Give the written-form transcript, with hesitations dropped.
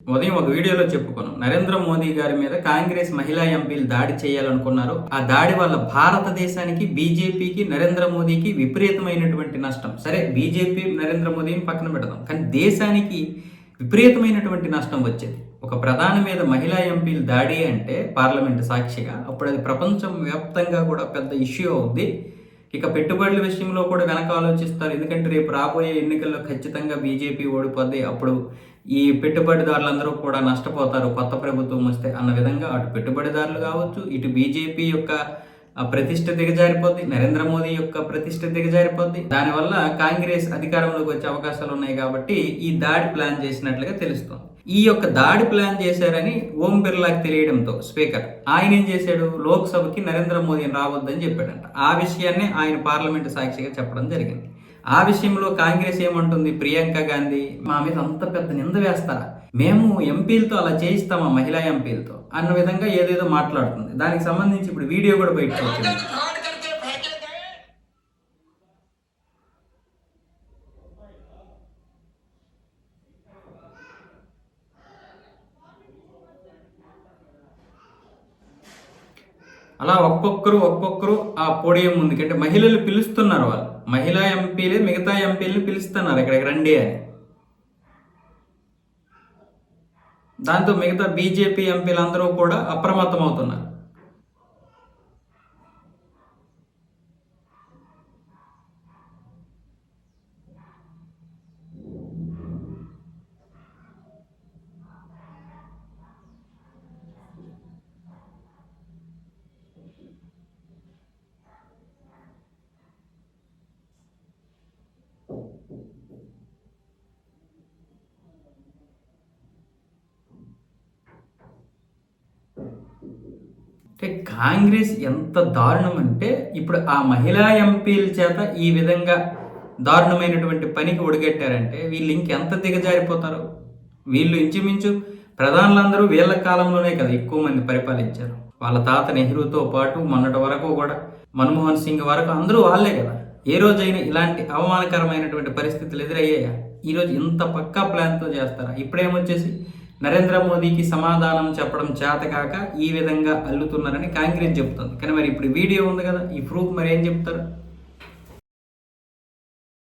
ఉదయం ఒక వీడియోలో చెప్పుకున్నాం. నరేంద్ర మోదీ గారి మీద కాంగ్రెస్ మహిళా ఎంపీలు దాడి చేయాలనుకున్నారు. ఆ దాడి వల్ల భారతదేశానికి, బీజేపీకి, నరేంద్ర మోదీకి విపరీతమైనటువంటి నష్టం. సరే, బీజేపీ, నరేంద్ర మోదీని పక్కన పెడదాం, కానీ దేశానికి విపరీతమైనటువంటి నష్టం వచ్చేది. ఒక ప్రధాని మీద మహిళా ఎంపీలు దాడి అంటే పార్లమెంటు సాక్షిగా, అప్పుడు అది ప్రపంచం వ్యాప్తంగా కూడా పెద్ద ఇష్యూ అవుద్ది. ఇక పెట్టుబడుల విషయంలో కూడా వెనక ఆలోచిస్తారు. ఎందుకంటే రేపు రాబోయే ఎన్నికల్లో ఖచ్చితంగా బీజేపీ ఓడిపోద్ది. అప్పుడు ఈ పెట్టుబడిదారులందరూ కూడా నష్టపోతారు కొత్త ప్రభుత్వం వస్తే అన్న విధంగా అటు పెట్టుబడిదారులు కావచ్చు, ఇటు బీజేపీ యొక్క ప్రతిష్ట దిగజారిపోద్ది, నరేంద్ర మోదీ యొక్క ప్రతిష్ట దిగజారిపోద్ది. దానివల్ల కాంగ్రెస్ అధికారంలోకి వచ్చే అవకాశాలు ఉన్నాయి కాబట్టి ఈ దాడి ప్లాన్ చేసినట్లుగా తెలుస్తోంది. ఈ యొక్క దాడి ప్లాన్ చేశారని ఓం బిర్లాకి తెలియడంతో స్పీకర్ ఆయన ఏం చేశాడు, లోక్సభకి నరేంద్ర మోదీని రావద్దని చెప్పాడంట. ఆ విషయాన్ని ఆయన పార్లమెంటు సాక్షిగా చెప్పడం జరిగింది. ఆ విషయంలో కాంగ్రెస్ ఏమంటుంది, ప్రియాంక గాంధీ మా మీద అంత పెద్ద నింద వేస్తారా, మేము ఎంపీలతో అలా చేయిస్తామా, మహిళా ఎంపీలతో అన్న విధంగా ఏదేదో మాట్లాడుతుంది. దానికి సంబంధించి ఇప్పుడు వీడియో కూడా బయటకు వచ్చింది. అలా ఒక్కొక్కరు ఆ పోడియం ముందుకి, అంటే మహిళలు పిలుస్తున్నారు, వాళ్ళు మహిళా ఎంపీలే మిగతా ఎంపీలను పిలుస్తున్నారు ఇక్కడికి రండి అని. దాంతో మిగతా బీజేపీ ఎంపీలందరూ కూడా అప్రమత్తం అవుతున్నారు. అంటే కాంగ్రెస్ ఎంత దారుణం అంటే, ఇప్పుడు ఆ మహిళా ఎంపీల చేత ఈ విధంగా దారుణమైనటువంటి పనికి ఒడిగట్టారంటే వీళ్ళు ఇంకెంత దిగజారిపోతారు. వీళ్ళు ఇంచుమించు ప్రధానులందరూ వీళ్ళ కాలంలోనే కదా ఎక్కువ మంది పరిపాలించారు. వాళ్ళ తాత నెహ్రూతో పాటు మొన్నటి వరకు కూడా మన్మోహన్ సింగ్ వరకు అందరూ వాళ్ళే కదా. ఏ రోజైనా ఇలాంటి అవమానకరమైనటువంటి పరిస్థితులు ఎదురయ్యాయా? ఈరోజు ఇంత పక్కా ప్లాన్తో చేస్తారా? ఇప్పుడేమొచ్చేసి నరేంద్ర మోదీకి సమాధానం చెప్పడం చేతకాక ఈ విధంగా అల్లుతున్నారని కాంగ్రెస్ చెప్తుంది. కానీ మరి ఇప్పుడు వీడియో ఉంది కదా, ఈ ప్రూఫ్ మరి ఏం చెప్తారు?